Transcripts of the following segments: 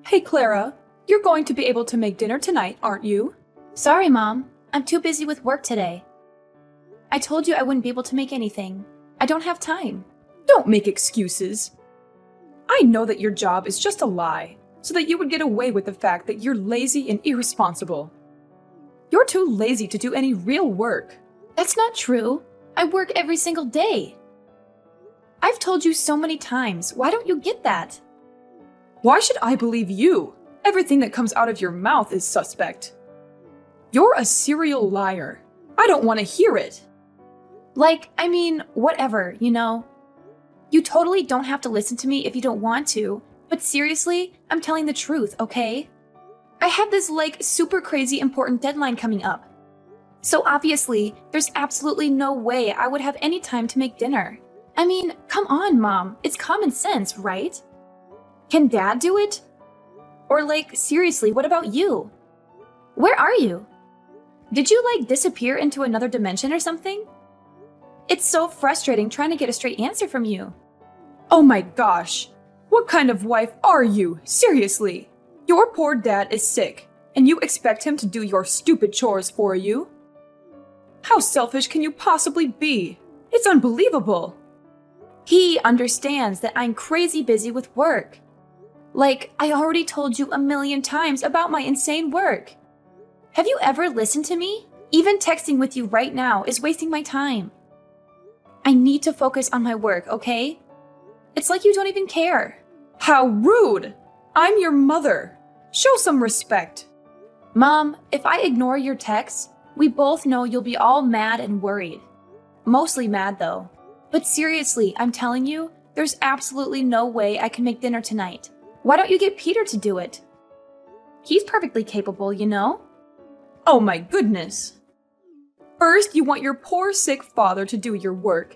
Hey Clara, you're going to be able to make dinner tonight, aren't you? Sorry, Mom. I'm too busy with work today. I told you I wouldn't be able to make anything. I don't have time. Don't make excuses. I know that your job is just a lie, so that you would get away with the fact that you're lazy and irresponsible. You're too lazy to do any real work. That's not true. I work every single day. I've told you so many times. Why don't you get that? Why should I believe you? Everything that comes out of your mouth is suspect. You're a serial liar. I don't want to hear it. Whatever, You totally don't have to listen to me if you don't want to, but seriously, I'm telling the truth, okay? I have this, super crazy important deadline coming up. So obviously, there's absolutely no way I would have any time to make dinner. Come on, Mom. It's common sense, right? Can Dad do it? Or seriously, what about you? Where are you? Did you, disappear into another dimension or something? It's so frustrating trying to get a straight answer from you. Oh my gosh! What kind of wife are you? Seriously! Your poor dad is sick, and you expect him to do your stupid chores for you? How selfish can you possibly be? It's unbelievable! He understands that I'm crazy busy with work. I already told you a million times about my insane work. Have you ever listened to me? Even texting with you right now is wasting my time. I need to focus on my work, okay? It's like you don't even care. How rude! I'm your mother. Show some respect. Mom, if I ignore your texts, we both know you'll be all mad and worried. Mostly mad, though. But seriously, I'm telling you, there's absolutely no way I can make dinner tonight. Why don't you get Peter to do it? He's perfectly capable, Oh my goodness! First, you want your poor sick father to do your work.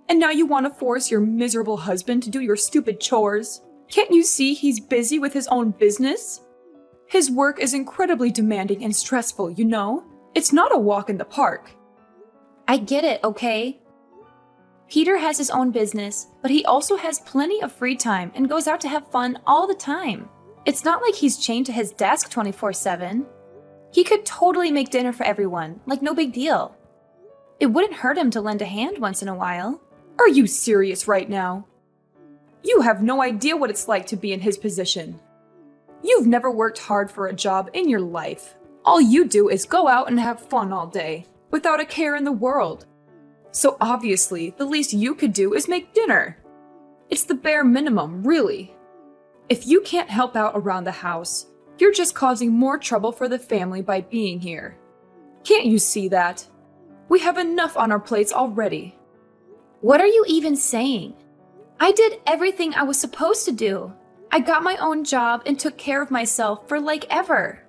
And now you want to force your miserable husband to do your stupid chores. Can't you see he's busy with his own business? His work is incredibly demanding and stressful, It's not a walk in the park. I get it, okay? Peter has his own business, but he also has plenty of free time and goes out to have fun all the time. It's not like he's chained to his desk 24/7. He could totally make dinner for everyone, no big deal. It wouldn't hurt him to lend a hand once in a while. Are you serious right now? You have no idea what it's like to be in his position. You've never worked hard for a job in your life. All you do is go out and have fun all day, without a care in the world. So obviously, the least you could do is make dinner. It's the bare minimum, really. If you can't help out around the house, you're just causing more trouble for the family by being here. Can't you see that? We have enough on our plates already. What are you even saying? I did everything I was supposed to do. I got my own job and took care of myself for ever.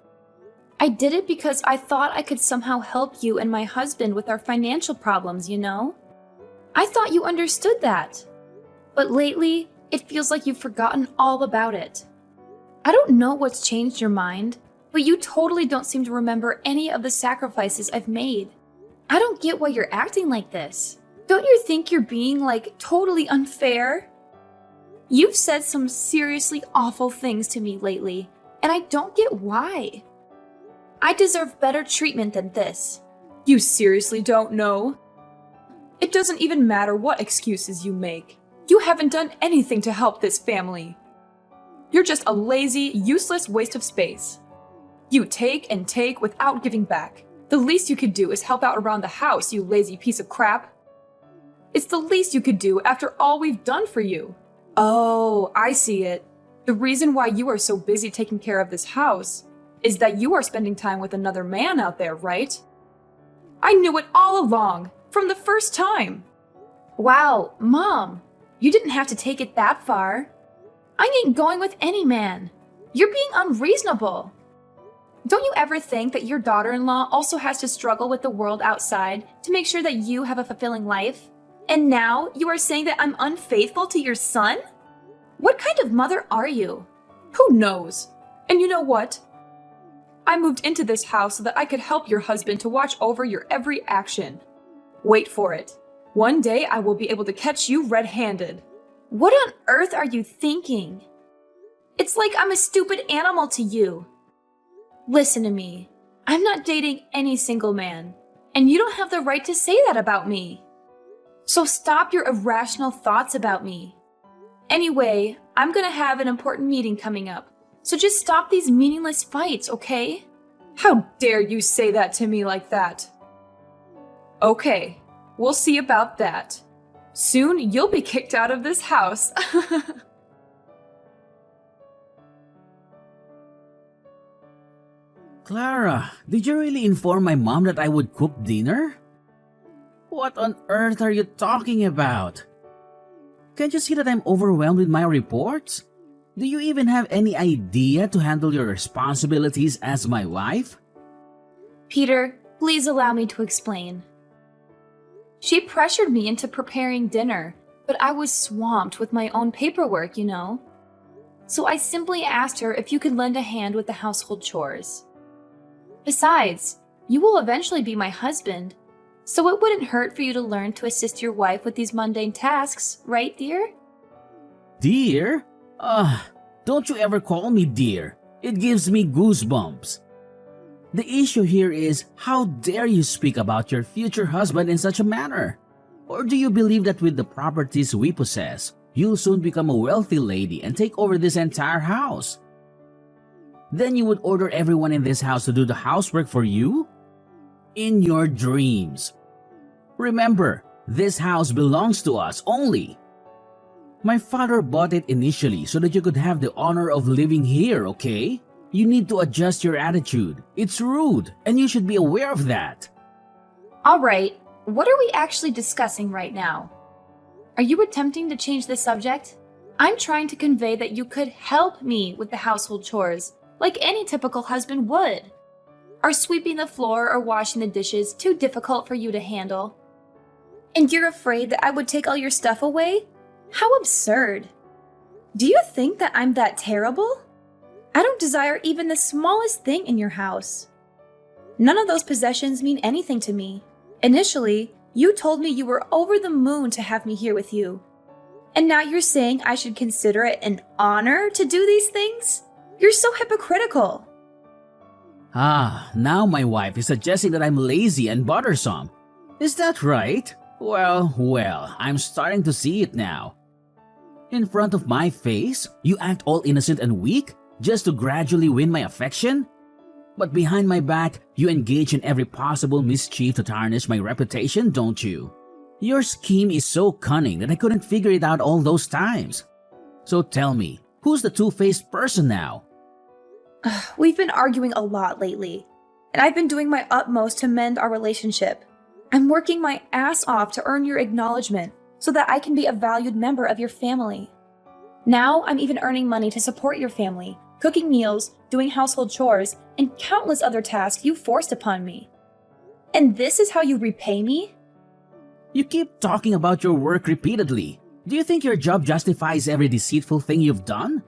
I did it because I thought I could somehow help you and my husband with our financial problems, I thought you understood that. But lately, it feels like you've forgotten all about it. I don't know what's changed your mind, but you totally don't seem to remember any of the sacrifices I've made. I don't get why you're acting like this. Don't you think you're being, totally unfair? You've said some seriously awful things to me lately, and I don't get why. I deserve better treatment than this. You seriously don't know? It doesn't even matter what excuses you make. You haven't done anything to help this family. You're just a lazy, useless waste of space. You take and take without giving back. The least you could do is help out around the house, you lazy piece of crap. It's the least you could do after all we've done for you. Oh, I see it. The reason why you are so busy taking care of this house is that you are spending time with another man out there, right? I knew it all along, from the first time. Wow, Mom, you didn't have to take it that far. I ain't going with any man. You're being unreasonable. Don't you ever think that your daughter-in-law also has to struggle with the world outside to make sure that you have a fulfilling life? And now you are saying that I'm unfaithful to your son? What kind of mother are you? Who knows? And you know what? I moved into this house so that I could help your husband to watch over your every action. Wait for it. One day I will be able to catch you red-handed. What on earth are you thinking? It's like I'm a stupid animal to you. Listen to me. I'm not dating any single man, and you don't have the right to say that about me. So stop your irrational thoughts about me. Anyway, I'm gonna have an important meeting coming up, so just stop these meaningless fights, okay? How dare you say that to me like that? Okay, we'll see about that. Soon you'll be kicked out of this house. Clara, did you really inform my mom that I would cook dinner? What on earth are you talking about? Can't you see that I'm overwhelmed with my reports? Do you even have any idea to handle your responsibilities as my wife? Peter, please allow me to explain. She pressured me into preparing dinner, but I was swamped with my own paperwork, you know. So I simply asked her if you could lend a hand with the household chores. Besides, you will eventually be my husband, so it wouldn't hurt for you to learn to assist your wife with these mundane tasks, right, dear? Dear? Don't you ever call me dear. It gives me goosebumps. The issue here is, how dare you speak about your future husband in such a manner? Or do you believe that with the properties we possess, you'll soon become a wealthy lady and take over this entire house? Then you would order everyone in this house to do the housework for you? In your dreams. Remember, this house belongs to us only. My father bought it initially so that you could have the honor of living here, okay? You need to adjust your attitude. It's rude, and you should be aware of that. All right, what are we actually discussing right now? Are you attempting to change the subject? I'm trying to convey that you could help me with the household chores, like any typical husband would. Are sweeping the floor or washing the dishes too difficult for you to handle? And you're afraid that I would take all your stuff away? How absurd. Do you think that I'm that terrible? I don't desire even the smallest thing in your house. None of those possessions mean anything to me. Initially, you told me you were over the moon to have me here with you. And now you're saying I should consider it an honor to do these things? You're so hypocritical. Now my wife is suggesting that I'm lazy and bothersome. Is that right? Well, I'm starting to see it now. In front of my face, you act all innocent and weak just to gradually win my affection? But behind my back, you engage in every possible mischief to tarnish my reputation, don't you? Your scheme is so cunning that I couldn't figure it out all those times. So tell me, who's the two-faced person now? We've been arguing a lot lately, and I've been doing my utmost to mend our relationship. I'm working my ass off to earn your acknowledgement so that I can be a valued member of your family. Now I'm even earning money to support your family, cooking meals, doing household chores, and countless other tasks you forced upon me. And this is how you repay me? You keep talking about your work repeatedly. Do you think your job justifies every deceitful thing you've done?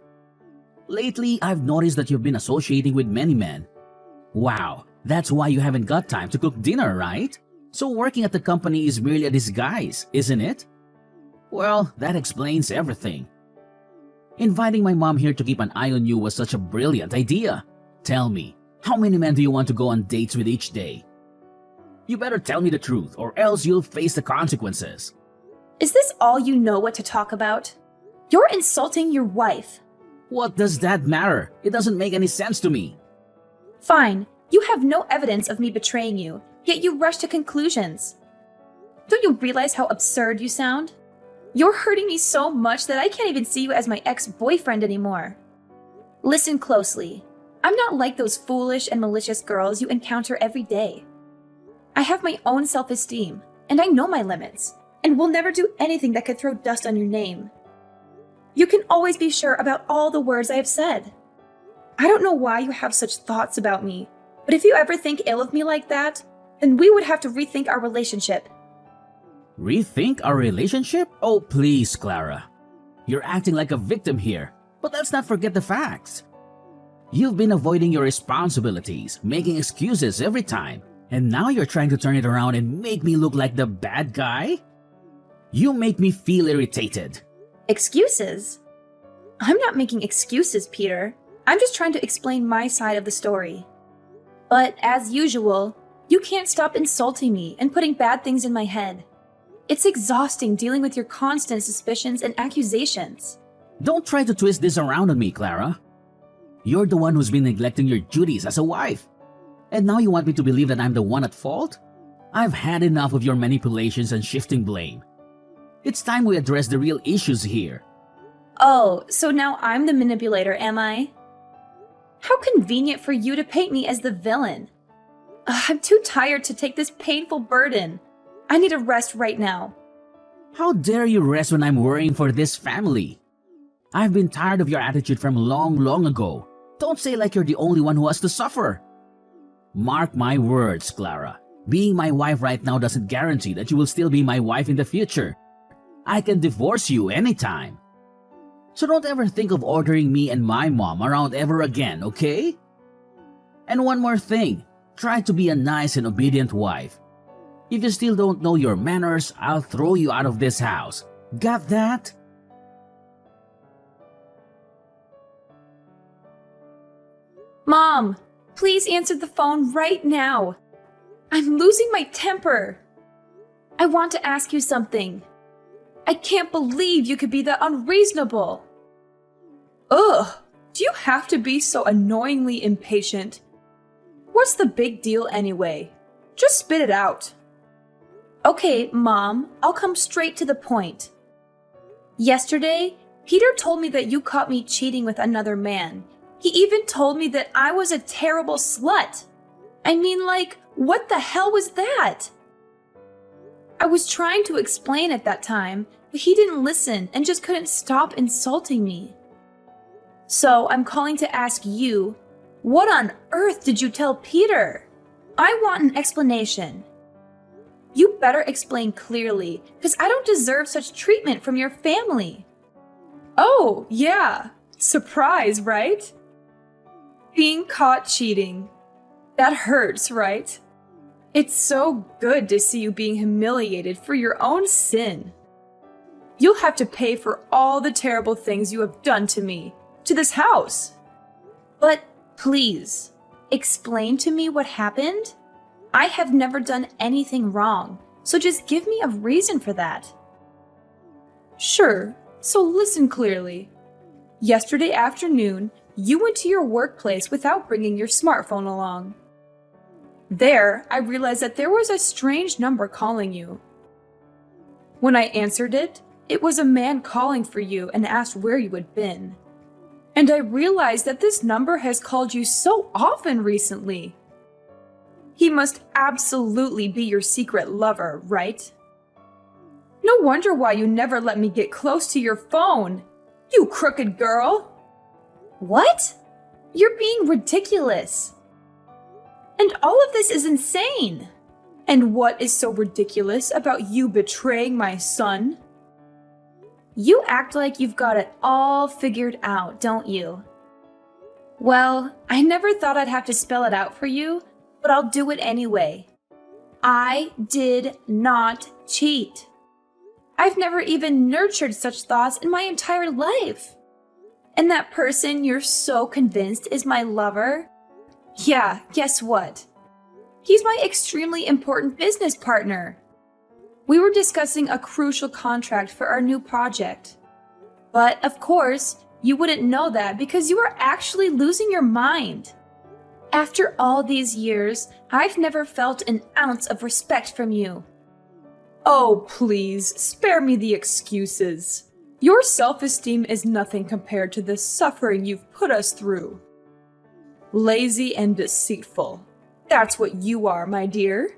Lately, I've noticed that you've been associating with many men. Wow, that's why you haven't got time to cook dinner, right? So working at the company is merely a disguise, isn't it? Well, that explains everything. Inviting my mom here to keep an eye on you was such a brilliant idea. Tell me, how many men do you want to go on dates with each day? You better tell me the truth, or else you'll face the consequences. Is this all you know what to talk about? You're insulting your wife. What does that matter? It doesn't make any sense to me. Fine, you have no evidence of me betraying you, yet you rush to conclusions. Don't you realize how absurd you sound? You're hurting me so much that I can't even see you as my ex-boyfriend anymore. Listen closely. I'm not like those foolish and malicious girls you encounter every day. I have my own self-esteem, and I know my limits, and will never do anything that could throw dust on your name. You can always be sure about all the words I have said. I don't know why you have such thoughts about me, but if you ever think ill of me like that, then we would have to rethink our relationship. Rethink our relationship? Oh, please, Clara. You're acting like a victim here, but let's not forget the facts. You've been avoiding your responsibilities, making excuses every time, and now you're trying to turn it around and make me look like the bad guy? You make me feel irritated. Excuses? I'm not making excuses, Peter. I'm just trying to explain my side of the story. But as usual, you can't stop insulting me and putting bad things in my head. It's exhausting dealing with your constant suspicions and accusations. Don't try to twist this around on me, Clara. You're the one who's been neglecting your duties as a wife. And now you want me to believe that I'm the one at fault? I've had enough of your manipulations and shifting blame. It's time we address the real issues here. Oh, so now I'm the manipulator, am I? How convenient for you to paint me as the villain. I'm too tired to take this painful burden. I need a rest right now. How dare you rest when I'm worrying for this family? I've been tired of your attitude from long ago. Don't say like you're the only one who has to suffer. Mark my words, Clara. Being my wife right now doesn't guarantee that you will still be my wife in the future. I can divorce you anytime. So don't ever think of ordering me and my mom around ever again, okay? And one more thing, try to be a nice and obedient wife. If you still don't know your manners, I'll throw you out of this house. Got that? Mom, please answer the phone right now. I'm losing my temper. I want to ask you something. I can't believe you could be that unreasonable. Ugh, do you have to be so annoyingly impatient? What's the big deal anyway? Just spit it out. Okay, Mom, I'll come straight to the point. Yesterday, Peter told me that you caught me cheating with another man. He even told me that I was a terrible slut. I mean, like, what the hell was that? I was trying to explain at that time, but he didn't listen and just couldn't stop insulting me. So I'm calling to ask you, what on earth did you tell Peter? I want an explanation. You better explain clearly, because I don't deserve such treatment from your family. Oh, yeah. Surprise, right? Being caught cheating. That hurts, right? It's so good to see you being humiliated for your own sin. You'll have to pay for all the terrible things you have done to me, to this house. But please, explain to me what happened. I have never done anything wrong, so just give me a reason for that. Sure, so listen clearly. Yesterday afternoon, you went to your workplace without bringing your smartphone along. There, I realized that there was a strange number calling you. When I answered it, it was a man calling for you and asked where you had been. And I realized that this number has called you so often recently. He must absolutely be your secret lover, right? No wonder why you never let me get close to your phone, you crooked girl! What? You're being ridiculous. And all of this is insane. And what is so ridiculous about you betraying my son? You act like you've got it all figured out, don't you? Well, I never thought I'd have to spell it out for you, but I'll do it anyway. I did not cheat. I've never even nurtured such thoughts in my entire life. And that person you're so convinced is my lover? Yeah, guess what? He's my extremely important business partner. We were discussing a crucial contract for our new project. But of course, you wouldn't know that because you are actually losing your mind. After all these years, I've never felt an ounce of respect from you. Oh, please, spare me the excuses. Your self-esteem is nothing compared to the suffering you've put us through. Lazy and deceitful. That's what you are, my dear.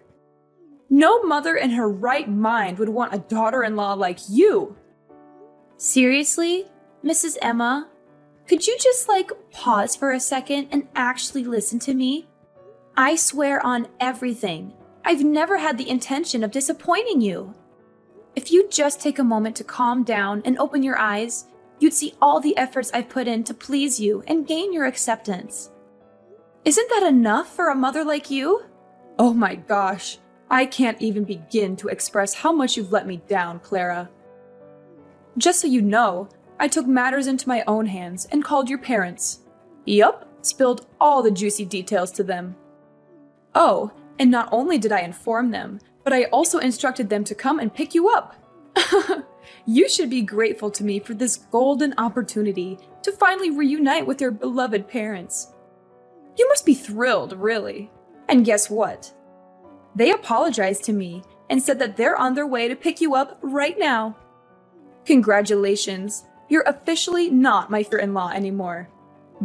No mother in her right mind would want a daughter-in-law like you. Seriously, Mrs. Emma? Could you just, pause for a second and actually listen to me? I swear on everything, I've never had the intention of disappointing you. If you just take a moment to calm down and open your eyes, you'd see all the efforts I've put in to please you and gain your acceptance. Isn't that enough for a mother like you? Oh my gosh, I can't even begin to express how much you've let me down, Clara. Just so you know, I took matters into my own hands and called your parents. Yup, spilled all the juicy details to them. Oh, and not only did I inform them, but I also instructed them to come and pick you up. You should be grateful to me for this golden opportunity to finally reunite with your beloved parents. You must be thrilled, really. And guess what? They apologized to me and said that they're on their way to pick you up right now. Congratulations, you're officially not my father-in-law anymore.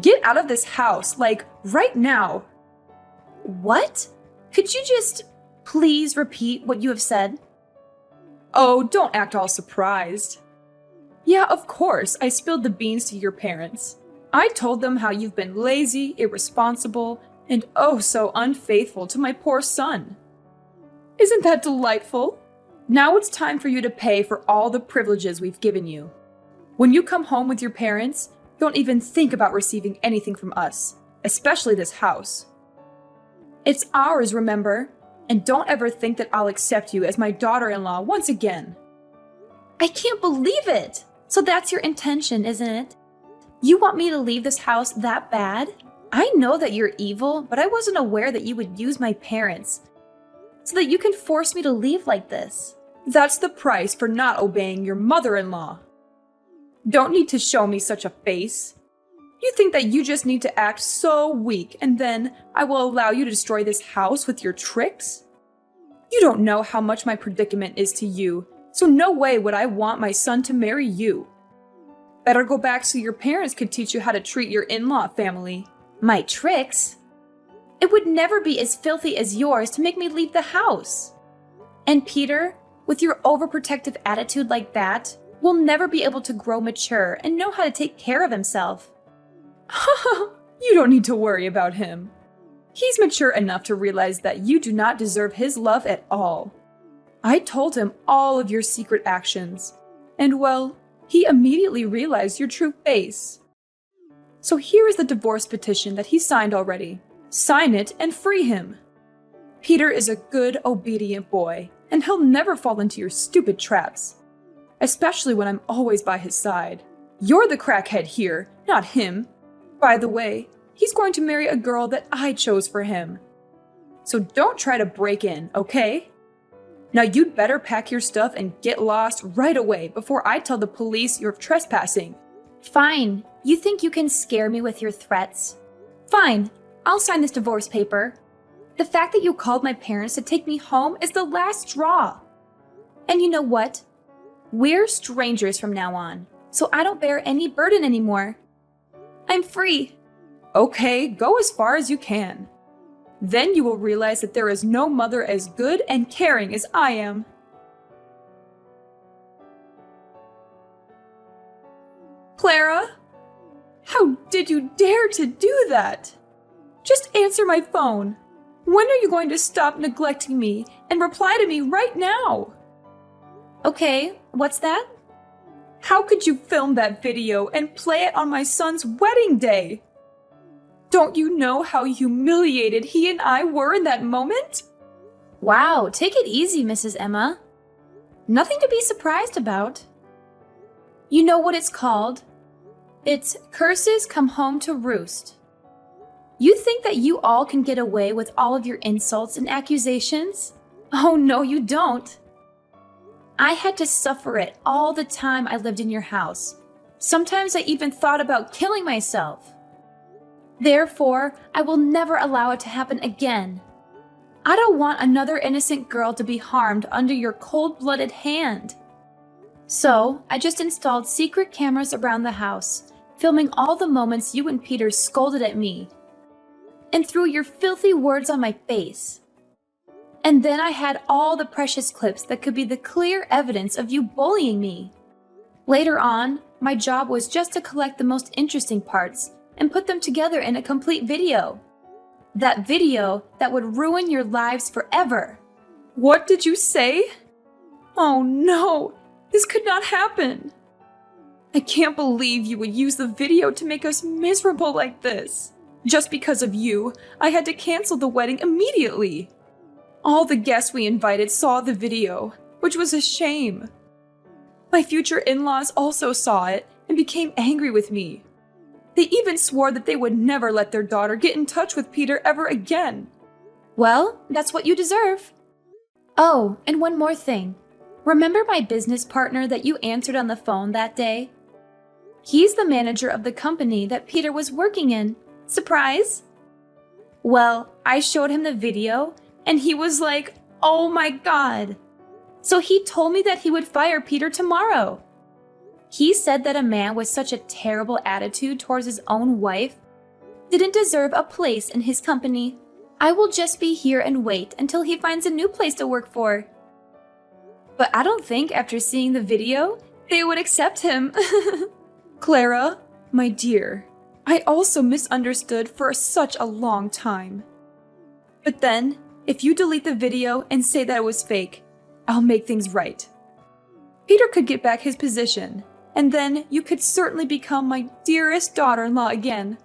Get out of this house, like, right now. What? Could you just please repeat what you have said? Oh, don't act all surprised. Yeah, of course, I spilled the beans to your parents. I told them how you've been lazy, irresponsible, and oh so unfaithful to my poor son. Isn't that delightful? Now it's time for you to pay for all the privileges we've given you. When you come home with your parents, don't even think about receiving anything from us, especially this house. It's ours, remember? And don't ever think that I'll accept you as my daughter-in-law once again. I can't believe it! So that's your intention, isn't it? You want me to leave this house that bad? I know that you're evil, but I wasn't aware that you would use my parents so that you can force me to leave like this. That's the price for not obeying your mother-in-law. Don't need to show me such a face. You think that you just need to act so weak and then I will allow you to destroy this house with your tricks? You don't know how much my predicament is to you, so no way would I want my son to marry you. Better go back so your parents could teach you how to treat your in-law family. My tricks? It would never be as filthy as yours to make me leave the house. And Peter, with your overprotective attitude like that, will never be able to grow mature and know how to take care of himself. You don't need to worry about him. He's mature enough to realize that you do not deserve his love at all. I told him all of your secret actions, and well, he immediately realized your true face. So here is the divorce petition that he signed already. Sign it and free him. Peter is a good, obedient boy, and he'll never fall into your stupid traps. Especially when I'm always by his side. You're the crackhead here, not him. By the way, he's going to marry a girl that I chose for him. So don't try to break in, okay? Now you'd better pack your stuff and get lost right away before I tell the police you're trespassing. Fine. You think you can scare me with your threats? Fine. I'll sign this divorce paper. The fact that you called my parents to take me home is the last straw. And you know what? We're strangers from now on, so I don't bear any burden anymore. I'm free. Okay, go as far as you can. Then you will realize that there is no mother as good and caring as I am. Clara? How did you dare to do that? Just answer my phone. When are you going to stop neglecting me and reply to me right now? Okay, what's that? How could you film that video and play it on my son's wedding day? Don't you know how humiliated he and I were in that moment? Wow, take it easy, Mrs. Emma. Nothing to be surprised about. You know what it's called? It's curses come home to roost. You think that you all can get away with all of your insults and accusations? Oh no, you don't. I had to suffer it all the time I lived in your house. Sometimes I even thought about killing myself. Therefore, I will never allow it to happen again. I don't want another innocent girl to be harmed under your cold-blooded hand. So, I just installed secret cameras around the house, filming all the moments you and Peter scolded at me and threw your filthy words on my face. And then I had all the precious clips that could be the clear evidence of you bullying me. Later on, my job was just to collect the most interesting parts and put them together in a complete video. That video that would ruin your lives forever. What did you say? Oh no, this could not happen. I can't believe you would use the video to make us miserable like this. Just because of you, I had to cancel the wedding immediately. All the guests we invited saw the video, which was a shame. My future in-laws also saw it, and became angry with me. They even swore that they would never let their daughter get in touch with Peter ever again. Well, that's what you deserve. Oh, and one more thing. Remember my business partner that you answered on the phone that day? He's the manager of the company that Peter was working in. Surprise? Well, I showed him the video, and he was like, "Oh my God." So he told me that he would fire Peter tomorrow. He said that a man with such a terrible attitude towards his own wife didn't deserve a place in his company. I will just be here and wait until he finds a new place to work for. But I don't think after seeing the video, they would accept him. Clara, my dear, I also misunderstood for such a long time. But then, if you delete the video and say that it was fake, I'll make things right. Peter could get back his position, and then you could certainly become my dearest daughter-in-law again.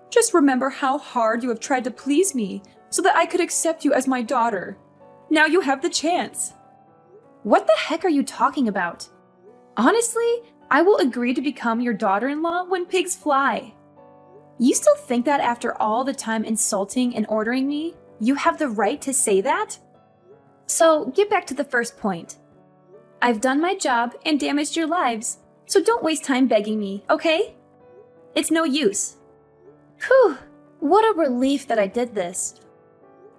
Just remember how hard you have tried to please me so that I could accept you as my daughter. Now you have the chance. What the heck are you talking about? Honestly, I will agree to become your daughter-in-law when pigs fly. You still think that after all the time insulting and ordering me, you have the right to say that? So, get back to the first point. I've done my job and damaged your lives, so don't waste time begging me, okay? It's no use. Whew, what a relief that I did this.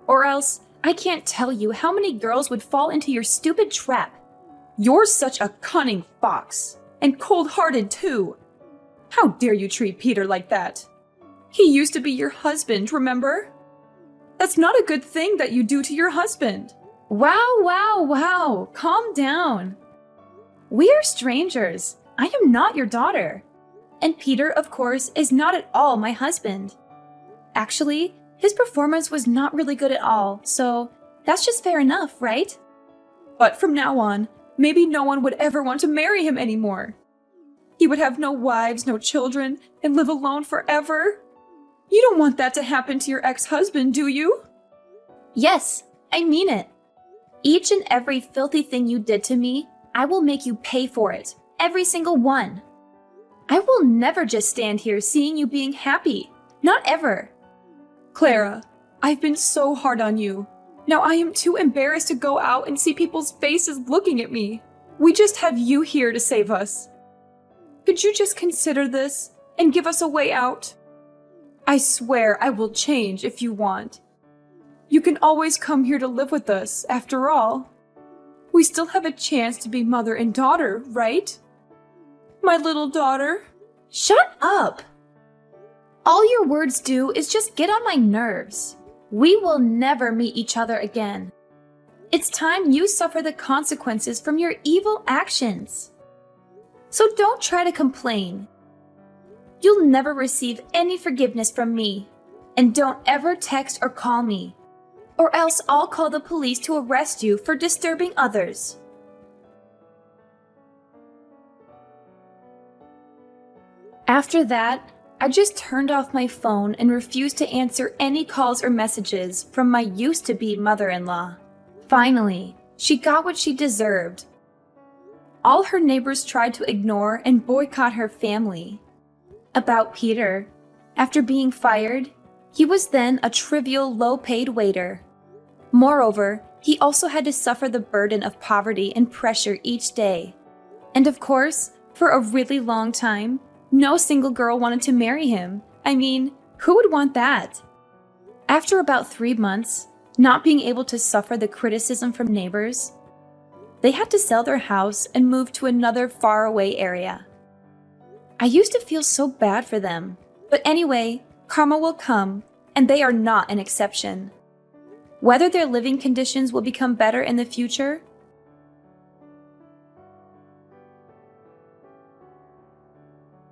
Or else, I can't tell you how many girls would fall into your stupid trap. You're such a cunning fox, and cold-hearted too. How dare you treat Peter like that? He used to be your husband, remember? That's not a good thing that you do to your husband. Wow, calm down. We are strangers. I am not your daughter. And Peter, of course, is not at all my husband. Actually, his performance was not really good at all, so that's just fair enough, right? But from now on, maybe no one would ever want to marry him anymore. He would have no wives, no children, and live alone forever. You don't want that to happen to your ex-husband, do you? Yes, I mean it. Each and every filthy thing you did to me, I will make you pay for it. Every single one. I will never just stand here seeing you being happy. Not ever. Clara, I've been so hard on you. Now I am too embarrassed to go out and see people's faces looking at me. We just have you here to save us. Could you just consider this and give us a way out? I swear I will change if you want. You can always come here to live with us, after all. We still have a chance to be mother and daughter, right? My little daughter? Shut up! All your words do is just get on my nerves. We will never meet each other again. It's time you suffer the consequences from your evil actions. So don't try to complain. You'll never receive any forgiveness from me. And don't ever text or call me. Or else I'll call the police to arrest you for disturbing others. After that, I just turned off my phone and refused to answer any calls or messages from my used-to-be mother-in-law. Finally, she got what she deserved. All her neighbors tried to ignore and boycott her family. About Peter, after being fired, he was then a trivial, low-paid waiter. Moreover, he also had to suffer the burden of poverty and pressure each day. And of course, for a really long time, no single girl wanted to marry him. I mean, who would want that? After about 3 months, not being able to suffer the criticism from neighbors, they had to sell their house and move to another faraway area. I used to feel so bad for them. But anyway, karma will come, and they are not an exception. Whether their living conditions will become better in the future